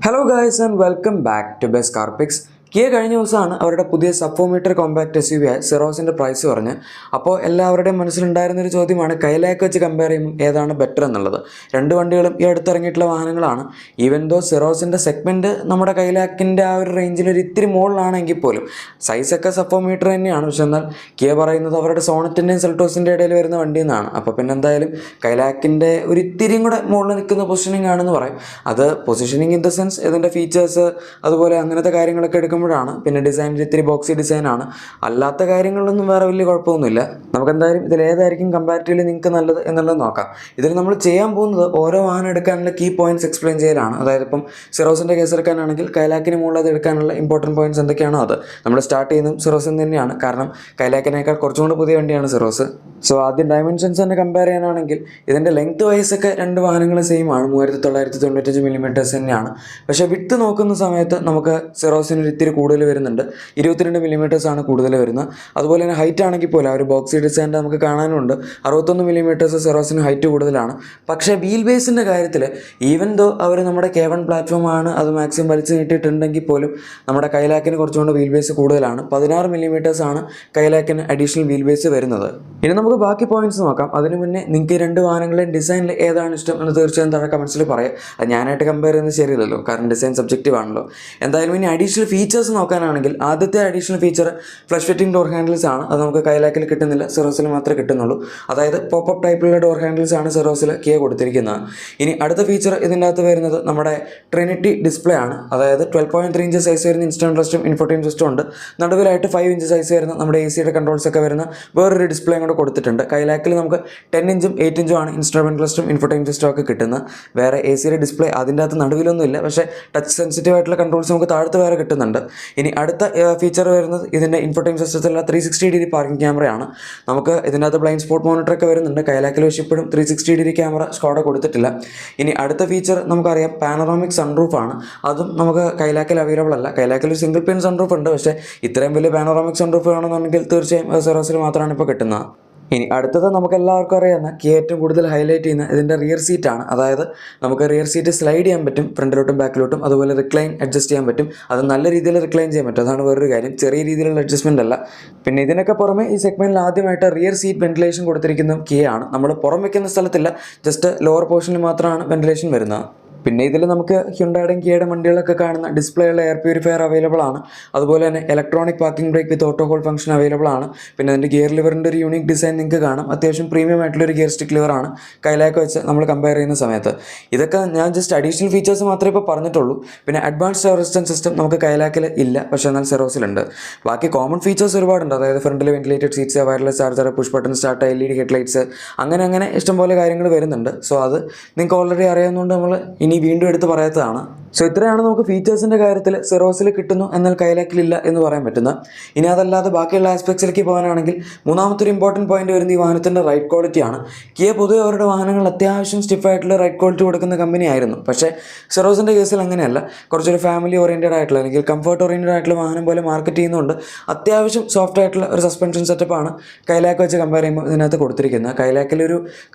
Hello guys and welcome back to Best Car Picks. Kia കഴിഞ്ഞ ദിവസമാണ് അവരുടെ പുതിയ sub 4 metre compact S U V ആയ സെറോസിൻ്റെ പ്രൈസ് പറഞ്ഞ്. അപ്പോൾ എല്ലാവരുടെയും മനസ്സിലുണ്ടായിരുന്നൊരു ചോദ്യമാണ് കൈലാക്ക് വെച്ച് കമ്പയർ ചെയ്യുമ്പോൾ ഏതാണ് ബെറ്റർ എന്നുള്ളത്. രണ്ട് വണ്ടികളും ഈ അടുത്തിറങ്ങിയിട്ടുള്ള വാഹനങ്ങളാണ്. ഈവൻ ദോ സെറോസിൻ്റെ സെഗ്മെൻറ്റ് നമ്മുടെ കൈലാക്കിൻ്റെ ആ ഒരു റേഞ്ചിൽ ഒരു ഇത്തിരി മുകളിലാണെങ്കിൽ പോലും സൈസൊക്കെ സബ് 4 മീറ്റർ തന്നെയാണ്. പക്ഷെ എന്നാൽ കിയ പറയുന്നത് അവരുടെ സോണറ്റിൻ്റെയും സെൽട്ടോസിൻ്റെ ഇടയിൽ വരുന്ന വണ്ടി എന്നാണ്. അപ്പോൾ പിന്നെ എന്തായാലും കൈലാക്കിൻ്റെ ഒരു ഇത്തിരിയും കൂടെ മുകളിൽ നിൽക്കുന്ന പൊസിഷനിങ് ആണെന്ന് പറയും. അത് പൊസിഷനിങ് ഇൻ ദ സെൻസ് ഇതിൻ്റെ ഫീച്ചേഴ്സ് അതുപോലെ അങ്ങനത്തെ കാര്യങ്ങളൊക്കെ എടുക്കുമ്പോൾ പിന്നെ ഡിസൈനിൽ ഇത്തിരി ബോക്സി ഡിസൈനാണ്. അല്ലാത്ത കാര്യങ്ങളിലൊന്നും വേറെ വലിയ കുഴപ്പമൊന്നുമില്ല. നമുക്കെന്തായാലും ഇതിലേതായിരിക്കും കമ്പാരിറ്റീവ്ലി നിങ്ങൾക്ക് നല്ലത് എന്നുള്ളത് നോക്കാം. ഇതിൽ നമ്മൾ ചെയ്യാൻ പോകുന്നത് ഓരോ വാഹനം എടുക്കാനുള്ള കീ പോയിന്റ്സ് എക്സ്പ്ലെയിൻ ചെയ്യലാണ്. അതായത് ഇപ്പം സെറോസിൻ്റെ കേസ് എടുക്കാനാണെങ്കിൽ കൈലാക്കിന് മുകളിൽ അത് എടുക്കാനുള്ള ഇമ്പോർട്ടൻറ്റ് പോയിന്റ്സ് എന്തൊക്കെയാണോ അത് നമ്മൾ സ്റ്റാർട്ട് ചെയ്യുന്നതും സെറോസിൽ തന്നെയാണ്. കാരണം കൈലാക്കിനേക്കാൾ കുറച്ചും കൂടി പുതിയ വണ്ടിയാണ് സെറോസ്. സോ ആദ്യം ഡയമെൻഷൻസ് തന്നെ കമ്പയർ ചെയ്യാനാണെങ്കിൽ ഇതിൻ്റെ ലെങ്ത് വൈസ് ഒക്കെ രണ്ട് വാഹനങ്ങളും സെയിം ആണ്, 3995 മില്ലിമീറ്റേഴ്സ് തന്നെയാണ്. പക്ഷേ വിട്ട് നോക്കുന്ന സമയത്ത് നമുക്ക് സെറോസിന് ഇത്തിരി കൂടുതൽ വരുന്നുണ്ട്, 22 മില്ലിമീറ്റേഴ്സ് ആണ് കൂടുതൽ വരുന്നത്. അതുപോലെ തന്നെ ഹൈറ്റ് ആണെങ്കിൽ പോലും ആ ഒരു ബോക്സി ഡിസൈൻ്റെ നമുക്ക് കാണാനുണ്ട്, 61 മില്ലിമീറ്റേഴ്സ് സെറോസിന് ഹൈറ്റ് കൂടുതലാണ്. പക്ഷേ വീൽ ബേസിൻ്റെ കാര്യത്തിൽ ഈവൻ ദോ അവർ നമ്മുടെ K1 പ്ലാറ്റ്ഫോമാണ് അത് മാക്സിമം വലിച്ചു നീട്ടിയിട്ടുണ്ടെങ്കിൽ പോലും നമ്മുടെ കൈലാക്കിന് കുറച്ചുകൊണ്ട് വീൽ ബേസ് കൂടുതലാണ്. 16 മില്ലിമീറ്റേഴ്സ് ആണ് കൈലാക്കിന് അഡീഷണൽ വീൽ ബേസ് വരുന്നത്. ഇനി നമുക്ക് ബാക്കി പോയിന്റ്സ് നോക്കാം. അതിന് മുന്നേ നിങ്ങൾക്ക് രണ്ട് വാഹനങ്ങളുടെയും ഡിസൈനിൽ ഏതാണ് ഇഷ്ടം എന്ന് തീർച്ചയായും താഴെ കമൻസിൽ പറയാം. അത് ഞാനായിട്ട് കമ്പയർ ചെയ്യുന്നത് ശരിയല്ലല്ലോ, കാരണം ഡിസൈൻ സബ്ജക്റ്റീവ് ആണല്ലോ. എന്തായാലും ഇനി അഡീഷണൽ ഫീച്ചേഴ്സ് നോക്കാനാണെങ്കിൽ ആദ്യത്തെ additional feature flush fitting door handles ആണ്. അത് നമുക്ക് കൈലാക്കിൽ കിട്ടുന്നില്ല, സെറോസിൽ മാത്രമേ കിട്ടുന്നുള്ളൂ. അതായത് പോപ്പപ്പ് ടൈപ്പിലുള്ള ഡോർ ഹാൻഡിൽസ് ആണ് സെറോസിൽ കിയ കൊടുത്തിരിക്കുന്നത്. ഇനി അടുത്ത ഫീച്ചർ ഇതിൻ്റെ അകത്ത് വരുന്നത് നമ്മുടെ ട്രിനിറ്റി ഡിസ്പ്ലേ ആണ്. അതായത് 12.3 ഇഞ്ച് സൈസ് വരുന്ന ഇൻസ്റ്റന്റ് റെസ്റ്റും ഇൻഫോർടൈൻ സിസ്റ്റം ഉണ്ട്. നടുവിലായിട്ട് 5 ഇഞ്ച് സൈസ് വരുന്ന നമ്മുടെ AC-യുടെ കൺട്രോൾസ് ഒക്കെ വരുന്ന വേറൊരു ഡിസ്പ്ലേ കൂടെ കൊടുത്തിട്ടുണ്ട്. കൈലാക്കിൽ നമുക്ക് 10 ഇഞ്ചും 8 ഇഞ്ചും ആണ് ഇൻസ്ട്രുമെന്റ് ക്ലസ്റ്ററും ഇൻഫോർടൈൻ സിസ്റ്റം ഒക്കെ കിട്ടുന്നത്. വേറെ AC-യുടെ ഡിസ്പ്ലേ അതിൻ്റെ അകത്ത് നടുവിലൊന്നും ഇല്ല, പക്ഷേ ടച്ച് സെൻസിറ്റീവ് ആയിട്ടുള്ള കൺട്രോൾസ് നമുക്ക് താഴത്ത് വേറെ കിട്ടുന്നുണ്ട്. ഇനി അടുത്ത ഫീച്ചർ വരുന്നത് ഇതിൻ്റെ ഇൻഫോർടൈൻ സിസ്റ്റത്തിലുള്ള 360 ഡിഗ്രി പാർക്കിംഗ് ക്യാമറയാണ്. നമുക്ക് ഇതിൻ്റെ അകത്ത് ബ്ലൈൻഡ് സ്പോട്ട് മോണിറ്റർ ഒക്കെ വരുന്നുണ്ട്. കൈലാക്കിൽ പക്ഷേ ഇപ്പോഴും 360 ഡിഗ്രി ക്യാമറ സ്കോഡ കൊടുത്തിട്ടില്ല. ഇനി അടുത്ത ഫീച്ചർ നമുക്കറിയാം പാനറോമിക് സൺറൂഫ് ആണ്. അതും നമുക്ക് കൈലാക്കിൽ അവൈലബിൾ അല്ല. കൈലാക്കിൽ ഒരു സിംഗിൾ പിൻ സൺറൂഫ് ഉണ്ട്, പക്ഷേ ഇത്രയും വലിയ പാനറോമിക് സൺറൂഫ് വേണമെന്നുണ്ടെങ്കിൽ തീർച്ചയായും സെറോസിൽ മാത്രമാണ് ഇപ്പോൾ കിട്ടുന്നത്. ഇനി അടുത്തത് നമുക്ക് എല്ലാവർക്കും അറിയാവുന്ന കിയ ഏറ്റവും കൂടുതൽ ഹൈലൈറ്റ് ചെയ്യുന്ന ഇതിൻ്റെ റിയർ സീറ്റാണ്. അതായത് നമുക്ക് റിയർ സീറ്റ് സ്ലൈഡ് ചെയ്യാൻ പറ്റും, ഫ്രണ്ടിലോട്ടും ബാക്കിലോട്ടും. അതുപോലെ റിക്ലൈൻ അഡ്ജസ്റ്റ് ചെയ്യാൻ പറ്റും. അത് നല്ല രീതിയിൽ റിക്ലൈൻ ചെയ്യാൻ പറ്റും, അതാണ് വേറൊരു കാര്യം. ചെറിയ രീതിയിലുള്ള അഡ്ജസ്റ്റ്മെൻ്റ് അല്ല. പിന്നെ ഇതിനൊക്കെ പുറമെ ഈ സെഗ്മെൻറ്റിൽ ആദ്യമായിട്ട് റിയർ സീറ്റ് വെന്റിലേഷൻ കൊടുത്തിരിക്കുന്ന കിയ ആണ്. നമ്മൾ പുറം വയ്ക്കുന്ന സ്ഥലത്തില്ല, ജസ്റ്റ് ലോവർ പോർഷനിൽ മാത്രമാണ് വെന്റിലേഷൻ വരുന്നത്. പിന്നെ ഇതിൽ നമുക്ക് ഹ്യുണ്ടായുടെയും കിയയുടെ വണ്ടികളൊക്കെ കാണുന്ന ഡിസ്പ്ലേയുള്ള എയർ പ്യൂരിഫയർ അവൈലബിൾ ആണ്. അതുപോലെ തന്നെ ഇലക്ട്രോണിക് പാർക്കിംഗ് ബ്രേക്ക് വിത്ത് ഓട്ടോ ഹോൾഡ് ഫംഗ്ഷൻ അവൈലബിൾ ആണ്. പിന്നെ അതിൻ്റെ ഗിയർ ലിവറിൻ്റെ ഒരു യൂണിക് ഡിസൈൻ നിങ്ങൾക്ക് കാണാം. അത്യാവശ്യം പ്രീമിയം ആയിട്ടുള്ളൊരു ഗിയർ സ്റ്റിക്ക് ലിവറാണ് കൈലാക്ക് വെച്ച് നമ്മൾ കമ്പയർ ചെയ്യുന്ന സമയത്ത്. ഇതൊക്കെ ഞാൻ ജസ്റ്റ് അഡീഷണൽ ഫീച്ചേഴ്സ് മാത്രമേ ഇപ്പോൾ പറഞ്ഞിട്ടുള്ളൂ. പിന്നെ അഡ്വാൻസ്ഡ് എയർ റെസിസ്റ്റൻസ് സിസ്റ്റം നമുക്ക് കൈലാക്കിൽ ഇല്ല, പക്ഷേ എന്നാൽ സെറോസിലുണ്ട്. ബാക്കി കോമൺ ഫീച്ചേഴ്സ് ഒരുപാടുണ്ട്. അതായത് ഫ്രണ്ടിൽ ventilated seats, wireless charger, push button start, LED headlights, അങ്ങനെ ഇഷ്ടംപോലെ കാര്യങ്ങൾ വരുന്നുണ്ട്. സോ അത് നിങ്ങൾക്ക് ഓൾറെഡി അറിയാവുന്നതുകൊണ്ട് നമ്മൾ ഇനി വീണ്ടും എടുത്ത് പറയാത്തതാണ്. സോ ഇത്രയാണ് നമുക്ക് ഫീച്ചേഴ്സിൻ്റെ കാര്യത്തിൽ സെറോസിൽ കിട്ടുന്നു എന്നാൽ കൈലാക്കിലില്ല എന്ന് പറയാൻ പറ്റുന്നത്. ഇനി അതല്ലാതെ ബാക്കിയുള്ള ആസ്പെക്ട്സിലേക്ക് പോകാനാണെങ്കിൽ മൂന്നാമത്തെ ഒരു ഇമ്പോർട്ടൻറ്റ് പോയിന്റ് വരുന്ന ഈ വാഹനത്തിൻ്റെ റൈഡ് ക്വാളിറ്റിയാണ്. കിയ പൊതുവെ അവരുടെ വാഹനങ്ങൾ അത്യാവശ്യം സ്റ്റിഫായിട്ടുള്ള റൈഡ് ക്വാളിറ്റി കൊടുക്കുന്ന കമ്പനി ആയിരുന്നു. പക്ഷേ സെറോസിൻ്റെ കേസിൽ അങ്ങനെയല്ല. കുറച്ചൊരു ഫാമിലി ഓറിയൻറ്റഡ് ആയിട്ടുള്ള അല്ലെങ്കിൽ കംഫർട്ട് ഓറിയൻറ്റഡ് ആയിട്ടുള്ള വാഹനം പോലെ മാർക്കറ്റ് ചെയ്യുന്നുണ്ട്. അത്യാവശ്യം സോഫ്റ്റ് ആയിട്ടുള്ള ഒരു സസ്പെൻഷൻ സെറ്റപ്പാണ് കൈലാക്ക് വെച്ച് കമ്പയർ ചെയ്യുമ്പോൾ ഇതിനകത്ത് കൊടുത്തിരിക്കുന്നത്. കൈലാക്കിലൊരു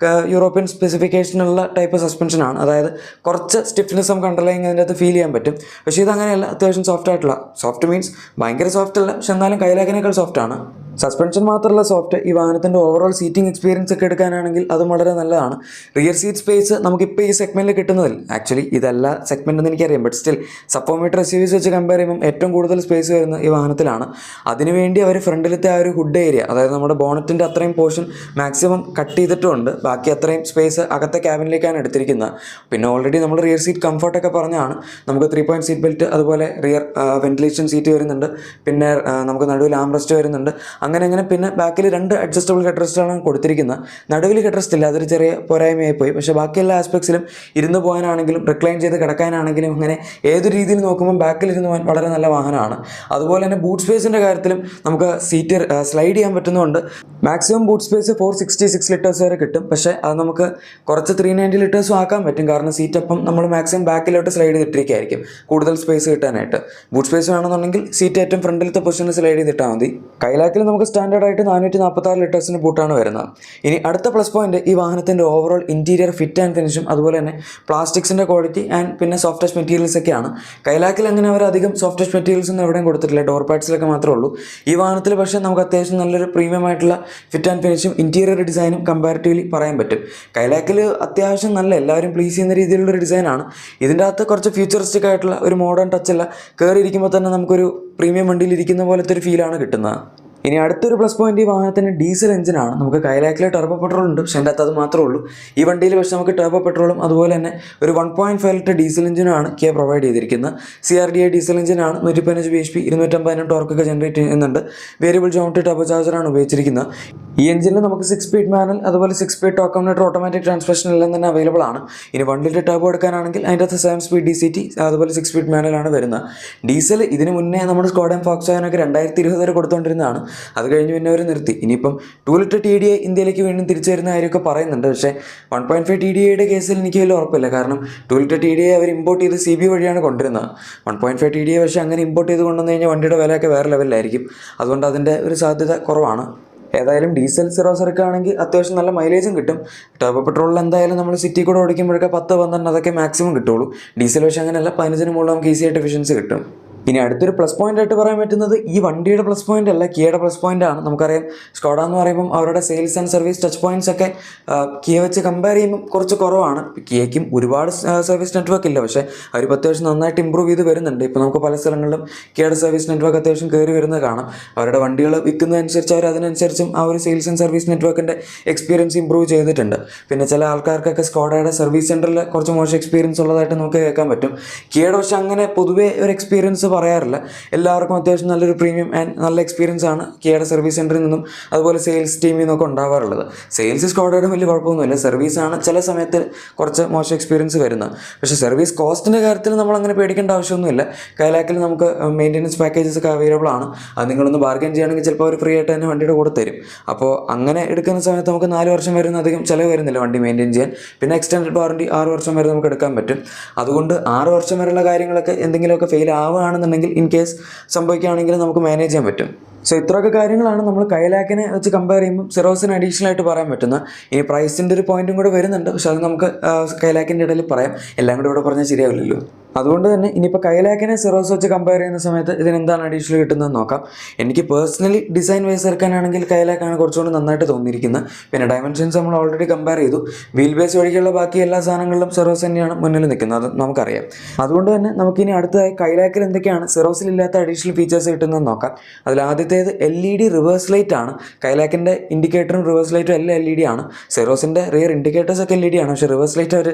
യൂറോപ്യൻ സ്പെസിഫിക്കേഷനുള്ള ടൈപ്പ് സസ്പെൻഷനാണ്. അതായത് കുറച്ച് സ്റ്റിഫ്നെസ് നമുക്ക് അണ്ടർലൈങ് അതിൻ്റെ ഫീൽ ചെയ്യാൻ പറ്റും. പക്ഷേ ഇതങ്ങനെയല്ല, അത്യാവശ്യം സോഫ്റ്റ് മീൻസ് ഭയങ്കര സോഫ്റ്റ് അല്ല, പക്ഷെ എന്നാലും കൈലാക്കിനേക്കാൾ സോഫ്റ്റാണ്. സസ്പെൻഷൻ മാത്രമല്ല സോഫ്റ്റ്, ഈ വാഹനത്തിൻ്റെ ഓവറോൾ സീറ്റിംഗ് എക്സ്പീരിയൻസ് ഒക്കെ എടുക്കാനാണെങ്കിൽ അതും വളരെ നല്ലതാണ്. റിയർ സീറ്റ് സ്പേസ് നമുക്കിപ്പോൾ ഈ സെഗ്മെൻറ്റിൽ കിട്ടുന്നതിൽ ആക്ച്വലി ഇതല്ല സെഗ്മെൻ്റ് എന്ന് എനിക്കറിയാം, but still sub 4 metre SUVs വെച്ച് കമ്പയർ ചെയ്യുമ്പോൾ ഏറ്റവും കൂടുതൽ സ്പേസ് വരുന്ന ഈ വാഹനത്തിലാണ്. അതിനുവേണ്ടി അവർ ഫ്രണ്ടിലത്തെ ആ ഒരു ഹുഡ് ഏരിയ, അതായത് നമ്മുടെ ബോണറ്റിൻ്റെ അത്രയും പോർഷൻ മാക്സിമം കട്ട് ചെയ്തിട്ടുമുണ്ട്. ബാക്കി അത്രയും സ്പേസ് അകത്തെ ക്യാബിനിലേക്കാണ് എടുത്തിരിക്കുന്നത്. പിന്നെ ഓൾറെഡി നമ്മൾ റിയർ സീറ്റ് കംഫർട്ടൊക്കെ പറഞ്ഞാണ്. നമുക്ക് 3 പോയിൻറ്റ് സീറ്റ് ബെൽറ്റ്, അതുപോലെ റിയർ വെന്റിലേഷൻ സീറ്റ് വരുന്നുണ്ട്. പിന്നെ നമുക്ക് നടുവിൽ ആംറസ്റ്റ് വരുന്നുണ്ട്. അങ്ങനെ പിന്നെ ബാക്കിൽ 2 അഡ്ജസ്റ്റബിൾ ഹെഡ് റെസ്റ്റാണ് കൊടുത്തിരിക്കുന്നത്. നടുവിൽ ഹെഡ് റെസ്റ്റ് ഇല്ല, അതൊരു ചെറിയ പോരായ്മയായി പോയി. പക്ഷേ ബാക്കി എല്ലാ ആസ്പെക്ട്സിലും ഇരുന്ന് പോകാനാണെങ്കിലും റിക്ലൈൻ ചെയ്ത് കിടക്കാനാണെങ്കിലും അങ്ങനെ ഏത് രീതിയിൽ നോക്കുമ്പോൾ ബാക്കിൽ ഇരുന്ന് പോകാൻ വളരെ നല്ല വാഹനമാണ്. അതുപോലെ തന്നെ ബൂട്ട് സ്പേസിൻ്റെ കാര്യത്തിലും നമുക്ക് സീറ്റ് സ്ലൈഡ് ചെയ്യാൻ പറ്റുന്നതുകൊണ്ട് മാക്സിമം ബൂട്ട് സ്പേസ് 466 ലിറ്റേഴ്സ് വരെ കിട്ടും. പക്ഷേ അത് നമുക്ക് കുറച്ച് 390 ലിറ്റേഴ്സും ആക്കാൻ പറ്റും. കാരണം സീറ്റ് അപ്പം നമ്മൾ മാക്സിമം ബാക്കിലോട്ട് സ്ലൈഡ് ചെയ്തിട്ടിരിക്കുകയായിരിക്കും കൂടുതൽ സ്പേസ് കിട്ടാനായിട്ട്. ബൂട്ട് സ്പേസ് വേണമെന്നുണ്ടെങ്കിൽ സീറ്റ് ഏറ്റവും ഫ്രണ്ടിലത്തെ പൊസിഷനിൽ സ്ലൈഡ് ചെയ്തിട്ടാൽ മതി. കൈലാക്കിൽ നമുക്ക് സ്റ്റാൻഡേർഡ് ആയിട്ട് 446 ലിറ്റേഴ്സിൻ്റെ ബൂട്ടാണ് വരുന്നത്. ഇനി അടുത്ത പ്ലസ് പോയിന്റ് ഈ വാഹനത്തിൻ്റെ ഓവറോൾ ഇൻറ്റീരിയർ ഫിറ്റ് ആൻഡ് ഫിനിഷും അതുപോലെ തന്നെ പ്ലാസ്റ്റിക്സിൻ്റെ ക്വാളിറ്റി ആൻഡ് പിന്നെ സോഫ്റ്റ് ടച്ച് മെറ്റീരിയൽസ് ഒക്കെയാണ്. കൈലാക്കിൽ അങ്ങനെ അവർ അധികം സോഫ്റ്റ് ടച്ച് മെറ്റീരിയൽസ് ഒന്നും എവിടെയും കൊടുത്തിട്ടില്ല, ഡോർ പാഡ്സിലൊക്കെ മാത്രമേ ഉള്ളൂ. ഈ വാഹനത്തിൽ പക്ഷേ നമുക്ക് അത്യാവശ്യം നല്ലൊരു പ്രീമിയം ആയിട്ടുള്ള ഫിറ്റ് ആൻഡ് ഫിനിഷും ഇൻറ്റീരിയർ ഡിസൈനും കമ്പാരിറ്റീവ്ലി പറയാൻ പറ്റും. കൈലാക്കിൽ അത്യാവശ്യം നല്ല എല്ലാവരും പ്ലീസ് ചെയ്യുന്ന രീതിയിലുള്ളൊരു ഡിസൈനാണ്. ഇതിൻ്റെ അകത്ത് കുറച്ച് ഫ്യൂച്ചറിസ്റ്റിക് ആയിട്ടുള്ള ഒരു മോഡേൺ ടച്ചല്ല, കയറിയിരിക്കുമ്പോൾ തന്നെ നമുക്കൊരു പ്രീമിയം വണ്ടിയിൽ ഇരിക്കുന്ന പോലത്തെ ഒരു ഫീലാണ് കിട്ടുന്നത്. ഇനി അടുത്തൊരു പ്ലസ് പോയിന്റ് ഈ വാഹനത്തിന് ഡീസൽ എഞ്ചിനാണ്. നമുക്ക് കൈലാക്കിൽ ടർബോ പെട്രോൾ ഉണ്ട്, പക്ഷേ അതിൻ്റെ അകത്ത് അത് മാത്രമേ ഉള്ളൂ. ഈ വണ്ടിയിൽ പക്ഷേ നമുക്ക് ടർബോ പെട്രോളും അതുപോലെ തന്നെ ഒരു 1.5 ലിറ്റർ ഡീസൽ എഞ്ചിനാണ് കിയ പ്രൊവൈഡ് ചെയ്തിരിക്കുന്നത്. CRDI ഡീസൽ എഞ്ചിനാണ്. 115 bhp 250 ടോർക്കൊക്കെ ജനറേറ്റ് ചെയ്യുന്നുണ്ട്. വേരിയബിൾ ജോമെട്രി ടർബോ ചാർജറാണ് ഉപയോഗിച്ചിരിക്കുന്നത്. ഈ എഞ്ചിനിൽ നമുക്ക് 6 സ്പീഡ് മാനുവൽ അതുപോലെ 6 speed torque converter automatic transmission എല്ലാം തന്നെ അവൈലബിൾ ആണ്. ഇനി 1 ലിറ്റർ ടർബോ എടുക്കാനാണെങ്കിൽ അതിൻ്റെ അകത്ത് 7 സ്പീഡ് DCT അതുപോലെ 6 സ്പീഡ് മാനുവലാണ് വരുന്നത്. ഡീസൽ ഇതിന് മുന്നേ നമ്മുടെ സ്കോഡയും ഫോക്സ്വാഗനൊക്കെ 2020 വരെ കൊടുത്തുകൊണ്ടിരുന്നതാണ്. അത് കഴിഞ്ഞ് പിന്നെ അവർ നിർത്തി. ഇനിയിപ്പം 2 ലിറ്റർ TDI ഇന്ത്യയിലേക്ക് വീണ്ടും തിരിച്ചു വരുന്ന കാര്യമൊക്കെ പറയുന്നുണ്ട്. പക്ഷേ 1.5 TDIയുടെ കേസിൽ എനിക്ക് വലിയ ഉറപ്പില്ല. കാരണം 2 ലിറ്റർ TDI അവർ ഇമ്പോർട്ട് ചെയ്ത് CB വഴിയാണ് കൊണ്ടുവരുന്നത്. 1.5 TDI പക്ഷേ അങ്ങനെ ഇമ്പോർട്ട് ചെയ്ത് കൊണ്ടുവന്നു കഴിഞ്ഞാൽ വണ്ടിയുടെ വിലയൊക്കെ വേറെ ലെവലിലായിരിക്കും. അതുകൊണ്ട് അതിൻ്റെ ഒരു സാധ്യത കുറവാണ്. ഏതായാലും ഡീസൽ സിറോസ് എടുക്കുകയാണെങ്കിൽ അത്യാവശ്യം നല്ല മൈലേജും കിട്ടും. ടർബോ പെട്രോളിൽ എന്തായാലും നമ്മൾ സിറ്റി കൂടെ ഓടിക്കുമ്പോഴൊക്കെ 10-12 അതൊക്കെ മാക്സിമം കിട്ടുള്ളൂ. ഡീസൽ പക്ഷേ അങ്ങനെയല്ല, 15 മുകളിൽ നമുക്ക് ഈസി ആയിട്ട് എഫിഷ്യൻസി കിട്ടും. ഇനി അടുത്തൊരു പ്ലസ് പോയിന്റ് ആയിട്ട് പറയാൻ പറ്റുന്നത് ഈ വണ്ടിയുടെ പ്ലസ് പോയിന്റ് അല്ല, കിയയുടെ പ്ലസ് പോയിന്റ് ആണ്. നമുക്കറിയാം സ്കോഡ എന്ന് പറയുമ്പം അവരുടെ sales and service touch points ഒക്കെ കിയ വെച്ച് കമ്പയർ ചെയ്യുമ്പോൾ കുറച്ച് കുറവാണ്. കിയയ്ക്കും ഒരുപാട് സർവീസ് നെറ്റ്വർക്ക് ഇല്ല, പക്ഷേ അവർ അത്യാവശ്യം നന്നായിട്ട് ഇമ്പ്രൂവ് ചെയ്ത് വരുന്നുണ്ട്. ഇപ്പോൾ നമുക്ക് പല സ്ഥലങ്ങളിലും കിയയുടെ സർവീസ് നെറ്റ്വർക്ക് അത്യാവശ്യം കയറി വരുന്നത് കാണാം. അവരുടെ വണ്ടികൾ വിൽക്കുന്നതനുസരിച്ച് അവർ അതിനനുസരിച്ചും ആ ഒരു സെയിൽസ് ആൻഡ് സർവീസ് നെറ്റ്വർക്കിൻ്റെ എക്സ്പീരിയൻസ് ഇമ്പ്രൂവ് ചെയ്തിട്ടുണ്ട്. പിന്നെ ചില ആൾക്കാർക്കൊക്കെ സ്കോഡയുടെ സർവീസ് സെൻറ്ററിൽ കുറച്ച് മോശം എക്സ്പീരിയൻസ് ഉള്ളതായിട്ട് നമുക്ക് കേൾക്കാൻ പറ്റും. കിയയുടെ പക്ഷേ അങ്ങനെ പൊതുവേ ഒരു എക്സ്പീരിയൻസ് പറയാറില്ല. എല്ലാവർക്കും അത്യാവശ്യം നല്ലൊരു പ്രീമിയം ആൻഡ് നല്ല എക്സ്പീരിയൻസ് ആണ് കിയയുടെ സർവീസ് സെൻറ്ററിൽ നിന്നും അതുപോലെ സെയിൽസ് ടീമിൽ നിന്നൊക്കെ ഉണ്ടാവാറുള്ളത്. സെയിൽസ് സ്കോഡയുടെ വലിയ കുഴപ്പമൊന്നുമില്ല, സർവീസാണ് ചില സമയത്ത് കുറച്ച് മോശം എക്സ്പീരിയൻസ് വരുന്നത്. പക്ഷേ സർവീസ് കോസ്റ്റിൻ്റെ കാര്യത്തിൽ നമ്മൾ അങ്ങനെ പേടിക്കേണ്ട ആവശ്യമൊന്നുമില്ല. കൈലാക്കിൽ നമുക്ക് മെയിൻ്റെനൻസ് പാക്കേജസ് ഒക്കെ അവൈലബിൾ ആണ്. അത് നിങ്ങളൊന്ന് ബാർഗൈൻ ചെയ്യുകയാണെങ്കിൽ ചിലപ്പോൾ അവർ ഫ്രീ ആയിട്ട് തന്നെ വണ്ടിയുടെ കൂടെ തരും. അപ്പോൾ അങ്ങനെ എടുക്കുന്ന സമയത്ത് നമുക്ക് 4 വർഷം വരുന്ന അധികം ചിലവ് വരുന്നില്ല വണ്ടി മെയിൻറ്റെയിൻ ചെയ്യാൻ. പിന്നെ എക്സ്റ്റൻഡഡ് വാറണ്ടി 6 വർഷം വരെ നമുക്ക് എടുക്കാൻ പറ്റും. അതുകൊണ്ട് 6 വർഷം വരെയുള്ള കാര്യങ്ങളൊക്കെ എന്തെങ്കിലുമൊക്കെ ഫെയിൽ ആവുകയാണെന്നുണ്ടെങ്കിൽ ഇൻ കേസ് സംഭവിക്കുകയാണെങ്കിൽ നമുക്ക് മാനേജ് ചെയ്യാൻ പറ്റും. സോ ഇത്രയൊക്കെ കാര്യങ്ങളാണ് നമ്മൾ കൈലാക്കിനെ വെച്ച് കമ്പയർ ചെയ്യുമ്പോൾ സിറോസിന് അഡീഷണൽ ആയിട്ട് പറയാൻ പറ്റുന്നത്. ഇനി പ്രൈസിൻ്റെ ഒരു പോയിന്റും കൂടെ വരുന്നുണ്ട്, പക്ഷെ അത് നമുക്ക് കൈലാക്കിൻ്റെ ഇടയിൽ പറയാം. എല്ലാം കൂടെ ഇവിടെ പറഞ്ഞാൽ ശരിയാവില്ലല്ലോ. അതുകൊണ്ട് തന്നെ ഇനിയിപ്പോൾ കൈലാക്കിനെ സിറോസ് വെച്ച് കമ്പയർ ചെയ്യുന്ന സമയത്ത് ഇതിനെന്താണ് അഡീഷണൽ കിട്ടുന്നത് നോക്കാം. എനിക്ക് പേഴ്സണലി ഡിസൈൻ വൈസ് എടുക്കാനാണെങ്കിൽ കൈലാക്കാണ് കുറച്ചുകൂടി നന്നായിട്ട് തോന്നിയിരിക്കുന്നത്. പിന്നെ ഡയമെൻഷൻസ് നമ്മൾ ഓൾറെഡി കമ്പയർ ചെയ്തു. വീൽ ബേസ് ഒഴികെയുള്ള ബാക്കി എല്ലാ സാധനങ്ങളിലും സിറോസ് തന്നെയാണ് മുന്നിൽ നിൽക്കുന്നത്, അത് നമുക്കറിയാം. അതുകൊണ്ട് തന്നെ നമുക്കിനി അടുത്തതായി കൈലാക്കിൽ എന്തൊക്കെയാണ് സിറോസിലില്ലാത്ത അഡീഷണൽ ഫീച്ചേഴ്സ് കിട്ടുന്നതെന്ന് നോക്കാം. അതിൽ ആദ്യത്തേത് LED റിവേഴ്സ് ലൈറ്റ് ആണ്. കൈലാക്കിൻ്റെ ഇൻഡിക്കേറ്ററും റിവേഴ്സ് ലൈറ്റും എല്ലാം LED ആണ്. സിറോസിൻ്റെ റിയർ ഇൻഡിക്കേറ്റേഴ്സ് ഒക്കെ LED ആണ്, പക്ഷേ റിവേഴ്സ് ലൈറ്റ് അവർ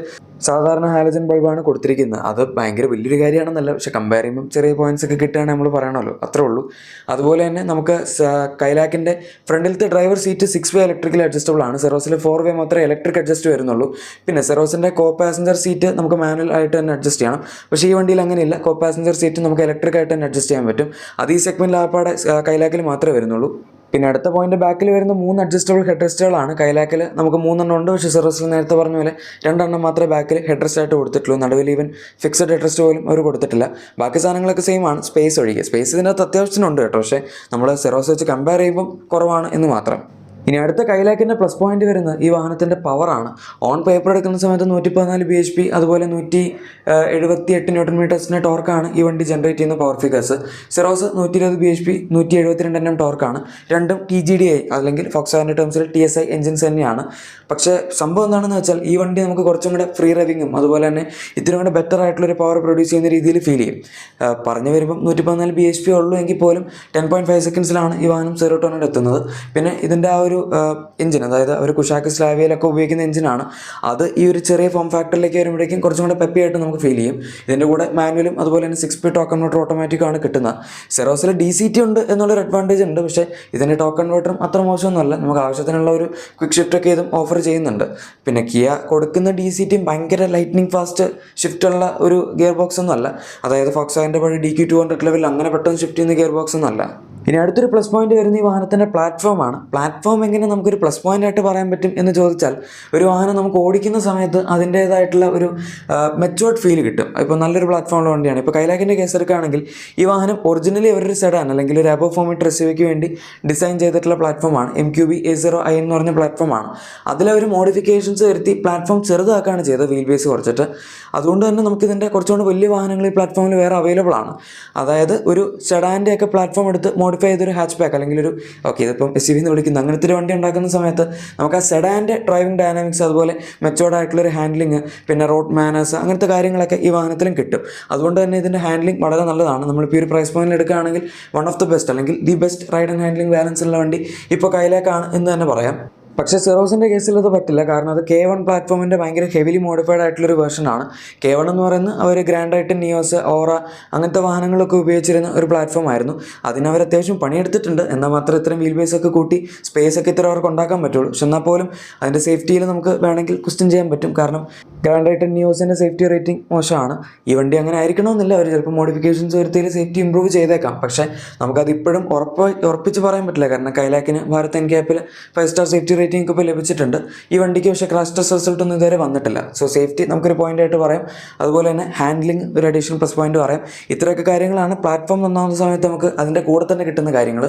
സാധാരണ ഹാലജൻ ബൾബാണ് കൊടുത്തിരിക്കുന്നത്. അത് ഭയങ്കര വലിയൊരു കാര്യമാണെന്നല്ല, പക്ഷെ കമ്പയർ ചെയ്യുമ്പോൾ ചെറിയ പോയിന്റ്സ് ഒക്കെ കിട്ടുകയാണെങ്കിൽ നമ്മൾ പറയണമല്ലോ, അത്രേ ഉള്ളൂ. അതുപോലെ തന്നെ നമുക്ക് കൈലാക്കിൻ്റെ ഫ്രണ്ടിലത്തെ ഡ്രൈവർ സീറ്റ് 6 വേ ഇലക്ട്രിക്കൽ അഡ്ജസ്റ്റബിൾ ആണ്. സെറോസിൽ 4 വേ മാത്രമേ ഇലക്ട്രിക് അഡ്ജസ്റ്റ് വരുന്നുള്ളൂ. പിന്നെ സെറോസിൻ്റെ കോ പാസഞ്ചർ സീറ്റ് നമുക്ക് മാനുവൽ ആയിട്ട് തന്നെ അഡ്ജസ്റ്റ് ചെയ്യണം. പക്ഷേ ഈ വണ്ടിയിൽ അങ്ങനെയില്ല, കോ പാസഞ്ചർ സീറ്റ് നമുക്ക് ഇലക്ട്രിക് ആയിട്ട് തന്നെ അഡ്ജസ്റ്റ് ചെയ്യാൻ പറ്റും. അത് ഈ സെഗ്മെൻറ്റിൽ ആപ്പാടെ കൈലാക്കിൽ മാത്രമേ വരുന്നുള്ളൂ. പിന്നെ അടുത്ത പോയിന്റ് ബാക്കിൽ വരുന്ന 3 അഡ്ജസ്റ്റബിൾ ഹെഡ് റെസ്റ്റുകളാണ്. കൈലാക്കിൽ നമുക്ക് 3 ഉണ്ട്, പക്ഷേ സിറോസിൽ നേരത്തെ പറഞ്ഞ പോലെ 2 മാത്രമേ ബാക്കിൽ ഹെഡ് റെസ്റ്റ് ആയിട്ട് കൊടുത്തിട്ടുള്ളൂ. നടുവിൽ ഈവൻ ഫിക്സഡ് ഹെഡ് റെസ്റ്റ് പോലും അവർ കൊടുത്തിട്ടില്ല. ബാക്കി സാധനങ്ങളൊക്കെ സെയിം ആണ്, സ്പേസ് ഒഴികെ. സ്പേസ് ഇതിനകത്ത് അത്യാവശ്യത്തിനുണ്ട് കേട്ടോ, പക്ഷേ നമ്മൾ സിറോസ് വെച്ച് കമ്പയർ ചെയ്യുമ്പോൾ കുറവാണ് എന്ന് മാത്രം. ഇനി അടുത്ത കൈലാക്കിൻ്റെ പ്ലസ് പോയിന്റ് വരുന്നത് ഈ വാഹനത്തിൻ്റെ പവറാണ്. ഓൺ പേപ്പർ എടുക്കുന്ന സമയത്ത് 114 bhp അതുപോലെ 178 ന്യൂട്ടൺ മീറ്റേഴ്സിൻ്റെ ടോർക്കാണ് ഈ വണ്ടി ജനറേറ്റ് ചെയ്യുന്ന power figures. Syros 120 bhp 172 Nm ടോർക്കാണ്. രണ്ടും TGDI അല്ലെങ്കിൽ ഫോക്സ്വാഗൻ്റെ ടേംസിൽ TSI എഞ്ചിൻസ് തന്നെയാണ്. പക്ഷേ സംഭവം എന്താണെന്ന് വെച്ചാൽ ഈ വണ്ടി നമുക്ക് കുറച്ചും കൂടെ ഫ്രീ റൈവിങ്ങും അതുപോലെ തന്നെ ഇത്തിരി കൂടെ ബെറ്റർ ആയിട്ടുള്ളൊരു പവർ പ്രൊഡ്യൂസ് ചെയ്യുന്ന രീതിയിൽ ഫീൽ ചെയ്യും. പറഞ്ഞു വരുമ്പം 114 bhp ഉള്ളൂ എങ്കിൽ പോലും 10.5 സെക്കൻഡ്സിലാണ് ഈ വാഹനം 0 to 100 എത്തുന്നത്. പിന്നെ ഇതിൻ്റെ ആ ഒരു എഞ്ചിൻ, അതായത് ഒരു കുഷാക്ക് സ്ലാവിയയിലൊക്കെ ഉപയോഗിക്കുന്ന എഞ്ചിനാണ്. അത് ഈ ഒരു ചെറിയ ഫോം ഫാക്ടറിലേക്ക് വരുമ്പോഴേക്കും കുറച്ചും കൂടെ പെപ്പിയായിട്ട് നമുക്ക് ഫീൽ ചെയ്യും. ഇതിൻ്റെ കൂടെ മാനുവലും അതുപോലെ തന്നെ 6 സ്പീഡ് ടോക്ക് കൺവെർട്ടർ ഓട്ടോമാറ്റിക്കാണ് കിട്ടുന്നത്. സെറോസിൽ DCT ഉണ്ട് എന്നുള്ളൊരു അഡ്വാൻറ്റേജ് ഉണ്ട്, പക്ഷേ ഇതിൻ്റെ ടോക്ക് കൺവെർട്ടറും അത്ര മോശമൊന്നുമല്ല. നമുക്ക് ആവശ്യത്തിനുള്ള ഒരു ക്വിക്ക് ഷിഫ്റ്റ് ഒക്കെ ഇതും ഓഫർ ചെയ്യുന്നുണ്ട്. പിന്നെ കിയ കൊടുക്കുന്ന DCTയും ഭയങ്കര ലൈറ്റ്നിങ് ഫാസ്റ്റ് ഷിഫ്റ്റുള്ള ഒരു ഗിയർ ബോക്സ് ഒന്നും അല്ല. അതായത് ഫോക്സ്വാഗൻ്റെ പഴയ DQ200 ലെവൽ അങ്ങനെ പെട്ടെന്ന് ഷിഫ്റ്റ് ചെയ്യുന്ന ഗിയർ ബോക്സ് ഒന്നും അല്ല. ഇനി അടുത്തൊരു പ്ലസ് പോയിന്റ് വരുന്ന ഈ വാഹനത്തിൻ്റെ പ്ലാറ്റ്ഫോമാണ്. പ്ലാറ്റ്ഫോം എങ്ങനെ നമുക്കൊരു പ്ലസ് പോയിന്റ് ആയിട്ട് പറയാൻ പറ്റും എന്ന് ചോദിച്ചാൽ, ഒരു വാഹനം നമുക്ക് ഓടിക്കുന്ന സമയത്ത് അതിൻ്റേതായിട്ടുള്ള ഒരു മെച്ചുവേർഡ് ഫീൽ കിട്ടും. ഇപ്പോൾ നല്ലൊരു പ്ലാറ്റ്ഫോമുള്ള വണ്ടിയാണ്. ഇപ്പോൾ കൈലാക്കിൻ്റെ കേസ് എടുക്കുകയാണെങ്കിൽ ഈ വാഹനം ഒറിജിനലി അവരൊരു സെഡാൻ അല്ലെങ്കിൽ ഒരു അബവ് 4 മീറ്റർ SUV-ക്ക് വേണ്ടി ഡിസൈൻ ചെയ്തിട്ടുള്ള പ്ലാറ്റ്ഫോമാണ്. MQB A0i എന്ന് പറഞ്ഞ പ്ലാറ്റ്ഫോമാണ്. അതിലൊരു മോഡിഫിക്കേഷൻസ് വരുത്തി പ്ലാറ്റ്ഫോം ചെറുതാക്കുകയാണ് ചെയ്തത്, വീൽ ബേസ് കുറച്ചിട്ട്. അതുകൊണ്ട് തന്നെ നമുക്കിതിൻ്റെ കുറച്ചുകൊണ്ട് വലിയ വാഹനങ്ങൾ ഈ പ്ലാറ്റ്ഫോമിൽ വേറെ അവൈലബിൾ ആണ്. അതായത് ഒരു സെഡാൻ്റെ ഒക്കെ പ്ലാറ്റ്ഫോം എടുത്ത് മോഡിഫൈ ചെയ്തൊരു ഹാച്ച് ബാക്ക് അല്ലെങ്കിൽ ഒരു ഇതിപ്പം SUV എന്ന് വിളിക്കുന്ന അങ്ങനത്തെ ഒരു വണ്ടി ഉണ്ടാക്കുന്ന സമയത്ത് നമുക്ക് ആ സെഡാൻ്റെ ഡ്രൈവിംഗ് ഡൈനാമിക്സ്, അതുപോലെ മെച്ചോർഡ് ആയിട്ടുള്ളൊരു ഹാൻഡ്ലിങ്, പിന്നെ റോഡ് മാനേഴ്സ്, അങ്ങനത്തെ കാര്യങ്ങളൊക്കെ ഈ വാഹനത്തിലും കിട്ടും. അതുകൊണ്ട് തന്നെ ഇതിൻ്റെ ഹാൻഡ്ലിംഗ് വളരെ നല്ലതാണ്. നമ്മളിപ്പോൾ ഒരു പ്രൈസ് പോയിന്റിൽ എടുക്കുകയാണെങ്കിൽ വൺ ഓഫ് ദി ബെസ്റ്റ് അല്ലെങ്കിൽ the best ride and handling balance ഉള്ള വണ്ടി ഇപ്പോൾ കൈലാക്കാണ് എന്ന് തന്നെ പറയാം. പക്ഷേ സെറോസിൻ്റെ കേസിൽ അത് പറ്റില്ല. കാരണം അത് K1 പ്ലാറ്റ്ഫോമിൻ്റെ ഭയങ്കര ഹെവിലി മോഡിഫൈഡ് ആയിട്ടുള്ളൊരു വേർഷനാണ്. K1 എന്ന് പറയുന്നത് അവർ ഗ്രാൻഡ് ഐറ്റൻ, നിയോസ്, ഓറ അങ്ങനത്തെ വാഹനങ്ങളൊക്കെ ഉപയോഗിച്ചിരുന്ന ഒരു പ്ലാറ്റ്ഫോം ആയിരുന്നു. അതിനവർ അത്യാവശ്യം പണിയെടുത്തിട്ടുണ്ട്. എന്നാൽ മാത്രം ഇത്രയും വീൽ ബേസ് ഒക്കെ കൂട്ടി സ്പേസ് ഒക്കെ ഇത്ര അവർക്ക് ഉണ്ടാക്കാൻ പറ്റുള്ളൂ. പക്ഷെ എന്നാൽ പോലും അതിൻ്റെ സേഫ്റ്റിയിൽ നമുക്ക് വേണമെങ്കിൽ ക്വസ്റ്റ്യൻ ചെയ്യാൻ പറ്റും. കാരണം ഗ്രാൻഡ് ഐറ്റൻ, നിയോസിൻ്റെ സേഫ്റ്റി റേറ്റിംഗ് മോശമാണ്. ഈ വണ്ടി അങ്ങനെ ആയിരിക്കണമെന്നില്ല. അവർ ചിലപ്പോൾ മോഡിഫിക്കേഷൻസ് വരുത്തിയിൽ സേഫ്റ്റി ഇമ്പ്രൂവ് ചെയ്തേക്കാം. പക്ഷേ നമുക്കത് ഇപ്പോഴും ഉറപ്പിച്ച് പറയാൻ പറ്റില്ല. കാരണം കൈലാക്കിന് Bharat NCAP 5 star safety rating ഇപ്പോൾ ലഭിച്ചിട്ടുണ്ട്. ഈ വണ്ടിക്ക് പക്ഷേ ക്രാഷ് ടെസ്റ്റ് റിസൾട്ട് ഒന്നും ഇതുവരെ വന്നിട്ടില്ല. സോ സേഫ്റ്റി നമുക്കൊരു പോയിന്റ് ആയിട്ട് പറയാം. അതുപോലെ തന്നെ ഹാൻഡ്ലിംഗ് ഒരു അഡീഷണൽ പ്ലസ് പോയിന്റ് പറയാം. ഇത്രയൊക്കെ കാര്യങ്ങളാണ് പ്ലാറ്റ്ഫോം നന്നാവുന്ന സമയത്ത് നമുക്ക് അതിൻ്റെ കൂടെ തന്നെ കിട്ടുന്ന കാര്യങ്ങൾ.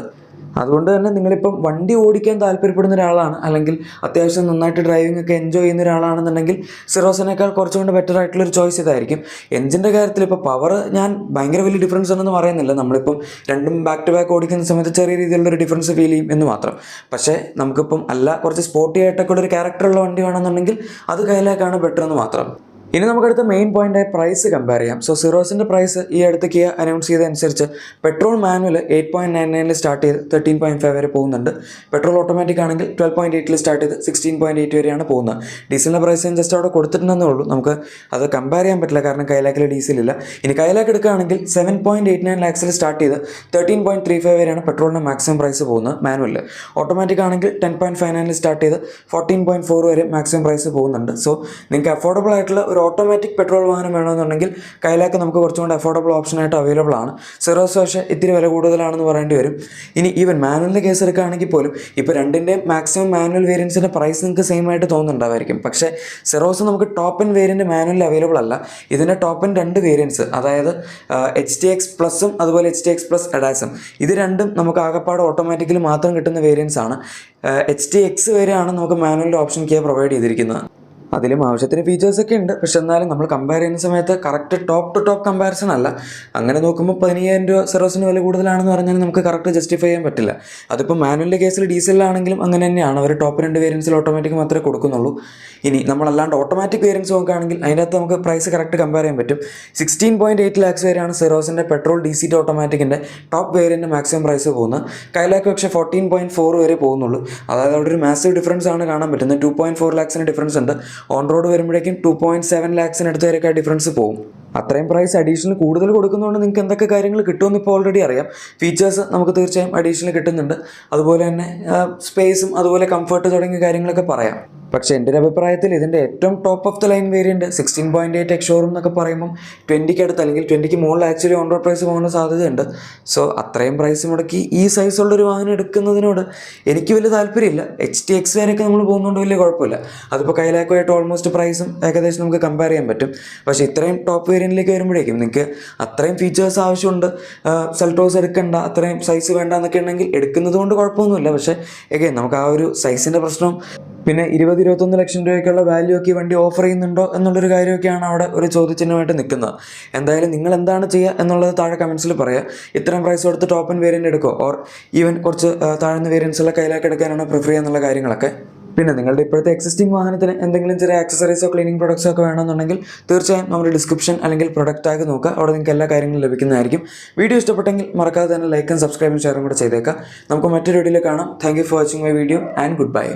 അതുകൊണ്ട് തന്നെ നിങ്ങളിപ്പം വണ്ടി ഓടിക്കാൻ താല്പര്യപ്പെടുന്ന ഒരാളാണ്, അല്ലെങ്കിൽ അത്യാവശ്യം നന്നായിട്ട് ഡ്രൈവിംഗ് ഒക്കെ എൻജോയ് ചെയ്യുന്ന ഒരാളാണെന്നുണ്ടെങ്കിൽ സിറോസിനേക്കാൾ കുറച്ചുകൊണ്ട് ബെറ്റർ ആയിട്ടുള്ളൊരു ചോയ്സ് ഇതായിരിക്കും. എഞ്ചിൻ്റെ കാര്യത്തിൽ ഇപ്പോൾ പവർ ഞാൻ ഭയങ്കര വലിയ ഡിഫറൻസ് ഉണ്ടെന്ന് പറയുന്നില്ല. നമ്മളിപ്പം രണ്ടും ബാക്ക് ടു ബാക്ക് ഓടിക്കുന്ന സമയത്ത് ചെറിയ രീതിയിലുള്ളൊരു ഡിഫറൻസ് ഫീൽ ചെയ്യും എന്ന് മാത്രം. പക്ഷേ നമുക്കിപ്പം കുറച്ച് സ്പോർട്ടി ആയിട്ടൊക്കെ ഒരു ക്യാരക്ടറുള്ള വണ്ടി വേണമെന്നുണ്ടെങ്കിൽ അത് കൈലാക്കാണ് ബെറ്റർ എന്ന് മാത്രം. ഇനി നമുക്കടുത്ത മെയിൻ പോയിൻ്റായ പ്രൈസ് കമ്പയർ ചെയ്യാം. സോ സിറോസിൻ്റെ പ്രൈസ് ഈ അടുത്ത് കിയ അനൗൺസ് ചെയ്തതനുസരിച്ച് പെട്രോൾ മാനുവൽ 8.99 സ്റ്റാർട്ട് ചെയ്ത് 13.5 വരെ പോകുന്നുണ്ട്. പെട്രോൾ ഓട്ടോമാറ്റിക് ആണെങ്കിൽ 12.8 സ്റ്റാർട്ട് ചെയ്ത് 16.8 വരെയാണ് പോകുന്നത്. ഡീസലിൻ്റെ പ്രൈസ് ഞാൻ ജസ്റ്റ് അവിടെ കൊടുത്തിട്ടുണ്ടെന്നേ ഉള്ളൂ. നമുക്ക് അത് കമ്പയർ ചെയ്യാൻ പറ്റില്ല, കാരണം കൈലാക്കിൽ ഡീസലില്ല. ഇനി കൈലാക്ക് എടുക്കുകയാണെങ്കിൽ 7.89 ലാക്സിൽ സ്റ്റാർട്ട് ചെയ്ത് 13.35 വരെയാണ് പെട്രോളിൻ്റെ മാക്സിമം പ്രൈസ് പോകുന്നത് മാനുവലിൽ. ഓട്ടോമാറ്റിക് ആണെങ്കിൽ 10.59 സ്റ്റാർട്ട് ചെയ്ത് 14.4 വരെ മാക്സിമം പ്രൈസ് പോകുന്നുണ്ട്. സോ നിങ്ങൾക്ക് അഫോർഡബിൾ ആയിട്ടുള്ള ഒരു ഓട്ടോമാറ്റിക് പെട്രോൾ വാഹനം വേണമെന്നുണ്ടെങ്കിൽ കൈലാക്ക് നമുക്ക് കുറച്ചുകൂടി അഫോർഡബിൾ ഓപ്ഷനായിട്ട് അവൈലബിൾ ആണ്. സിറോസ് പക്ഷേ ഇത്തിരി വില കൂടുതലാണെന്ന് പറയേണ്ടി വരും. ഇനി ഈവൻ മാനുവലിൻ്റെ കേസ് എടുക്കുകയാണെങ്കിൽ പോലും ഇപ്പോൾ രണ്ടിൻ്റെയും മാക്സിമം മാനുവൽ വേരിയൻസിൻ്റെ പ്രൈസ് നിങ്ങൾക്ക് സെയിം ആയിട്ട് തോന്നുന്നുണ്ടായിരിക്കും. പക്ഷേ സിറോസ് നമുക്ക് ടോപ്പ് എൻഡ് വേരിയൻറ്റ് മാനുവലിൽ അവൈലബിൾ അല്ല. ഇതിൻ്റെ ടോപ്പ് എൻഡ് 2 വേരിയൻസ്, അതായത് HTX പ്ലസും അതുപോലെ HTX പ്ലസ് അഡാസും, ഇത് രണ്ടും നമുക്ക് ആകപ്പാട് ഓട്ടോമാറ്റിക്കലി മാത്രം കിട്ടുന്ന വേരിയൻസ് ആണ്. HTX വരെയാണ് നമുക്ക് മാനുവലിൻ്റെ ഓപ്ഷൻ കിയ പ്രൊവൈഡ് ചെയ്തിരിക്കുന്നത്. അതിലും ആവശ്യത്തിന് ഫീച്ചേഴ്സൊക്കെ ഉണ്ട്. പക്ഷെ എന്നാലും നമ്മൾ കമ്പയർ ചെയ്യുന്ന സമയത്ത് correct top to top comparison അല്ല. അങ്ങനെ നോക്കുമ്പോൾ 15,000 രൂപ സിറോസിന് വില കൂടുതലാണെന്ന് പറഞ്ഞാൽ നമുക്ക് കറക്റ്റ് ജസ്റ്റിഫൈ ചെയ്യാൻ പറ്റില്ല. അതിപ്പോൾ മാനുവലിൻ്റെ കേസിൽ ഡീസലിലാണെങ്കിലും അങ്ങനെ തന്നെയാണ്. അവർ ടോപ്പ് 2 വേരിയൻസിൽ ഓട്ടോമാറ്റിക് മാത്രമേ കൊടുക്കുന്നുള്ളൂ. ഇനി നമ്മളല്ലാണ്ട് ഓട്ടോമാറ്റിക് വേരിയൻസ് നോക്കുകയാണെങ്കിൽ അതിനകത്ത് നമുക്ക് പ്രൈസ് കറക്റ്റ് കമ്പയർ ചെയ്യാൻ പറ്റും. 16.8 ലാക്സ് വരെയാണ് സിറോസിൻ്റെ പെട്രോൾ DC ഓട്ടോമാറ്റിക്കിൻ്റെ ടോപ്പ് വേരിയൻറ്റ് മാക്സിമം പ്രൈസ് പോകുന്നത്. കൈലാക്ക് പക്ഷേ 14.4 വരെ പോകുന്നുള്ളൂ. അതായത് അവിടെ ഒരു മാസീവ് ഡിഫറൻസ് ആണ് കാണാൻ പറ്റുന്നത്. 2.4 ലാക്സിന് ഡിഫറൻസ് ഉണ്ട്. ഓൺ റോഡ് വരുമ്പോഴേക്കും 2.7 ലാക്സിനടുത്ത് വരെയൊക്കെ ഡിഫറൻസ് പോകും. അത്രയും പ്രൈസ് അഡീഷണൽ കൂടുതൽ കൊടുക്കുന്നതുകൊണ്ട് നിങ്ങൾക്ക് എന്തൊക്കെ കാര്യങ്ങൾ കിട്ടുമെന്ന് ഇപ്പോൾ ഓൾറെഡി അറിയാം. ഫീച്ചേഴ്സ് നമുക്ക് തീർച്ചയായും അഡീഷണൽ കിട്ടുന്നുണ്ട്. അതുപോലെ തന്നെ സ്പേസും അതുപോലെ കംഫർട്ട് തുടങ്ങിയ കാര്യങ്ങളൊക്കെ പറയാം. പക്ഷേ എൻ്റെ ഒരു അഭിപ്രായത്തിൽ ഇതിൻ്റെ ഏറ്റവും top of the line variant 16.8 ex-showroom എന്നൊക്കെ പറയുമ്പം 20 അടുത്ത് അല്ലെങ്കിൽ 20 മുകളിൽ ആക്ച്വലി ഓൺ റോഡ് പ്രൈസ് പോകാൻ സാധ്യതയുണ്ട്. സോ അത്രയും പ്രൈസ് മുടക്കി ഈ സൈസുള്ളൊരു വാഹനം എടുക്കുന്നതിനോട് എനിക്ക് വലിയ താല്പര്യമില്ല. HTX വരെയൊക്കെ നമ്മൾ പോകുന്നതുകൊണ്ട് വലിയ കുഴപ്പമില്ല. അതിപ്പോൾ കൈലാക്കുമായിട്ട് ഓൾമോസ്റ്റ് പ്രൈസും ഏകദേശം നമുക്ക് കമ്പയർ ചെയ്യാൻ പറ്റും. പക്ഷേ ഇത്രയും ടോപ്പ് വേരിയൻറ്റിലേക്ക് വരുമ്പോഴേക്കും നിങ്ങൾക്ക് അത്രയും ഫീച്ചേഴ്സ് ആവശ്യമുണ്ട്, സെൽറ്റോസ് എടുക്കണ്ട, അത്രയും സൈസ് വേണ്ട എന്നൊക്കെ ഉണ്ടെങ്കിൽ എടുക്കുന്നത് കൊണ്ട് കുഴപ്പമൊന്നുമില്ല. പക്ഷേ എഗെയിൻ നമുക്ക് ആ ഒരു സൈസിൻ്റെ പ്രശ്നം, പിന്നെ 20-21 ലക്ഷം രൂപയ്ക്കുള്ള വാല്യൂ ഒക്കെ ഈ വണ്ടി ഓഫർ ചെയ്യുന്നുണ്ടോ എന്നുള്ളൊരു കാര്യമൊക്കെയാണ് അവിടെ ഒരു ചോദ്യചിഹ്നമായിട്ട് നിൽക്കുന്നത്. എന്തായാലും നിങ്ങൾ എന്താണ് ചെയ്യുക എന്നുള്ളത് താഴെ കമൻസിൽ പറയുക. ഇത്രയും പ്രൈസ് കൊടുത്ത് ടോപ്പ് ആൻഡ് വേരിയൻ്റ് എടുക്കുമോ, ഓർ ഈവൻ കുറച്ച് താഴ്ന്ന വേരിയൻസുള്ള കൈലാക്ക് എടുക്കാനാണ് പ്രിഫർ ചെയ്യുക എന്നുള്ള കാര്യങ്ങളൊക്കെ. പിന്നെ നിങ്ങളുടെ ഇപ്പോഴത്തെ എക്സിസ്റ്റിംഗ് വാഹനത്തിന് എന്തെങ്കിലും ചെറിയ ആക്സസറീസോ ക്ലീനിങ് പ്രൊഡക്ട്സോ ഒക്കെ വേണമെന്നുണ്ടെങ്കിൽ തീർച്ചയായും നമ്മുടെ ഡിസ്ക്രിപ്ഷൻ അല്ലെങ്കിൽ പ്രൊഡക്റ്റ് ടാഗ് നോക്കുക. അവിടെ നിങ്ങൾക്ക് എല്ലാ കാര്യങ്ങളും ലഭിക്കുന്നതായിരിക്കും. വീഡിയോ ഇഷ്ടപ്പെട്ടെങ്കിൽ മറക്കാതെ തന്നെ ലൈക്കും സബ്സ്ക്രൈബും ഷെയറും കൂടെ ചെയ്തേക്കാം. നമുക്ക് മറ്റൊരു വീഡിയോയിൽ കാണാം. Thank you for watching my video and good bye.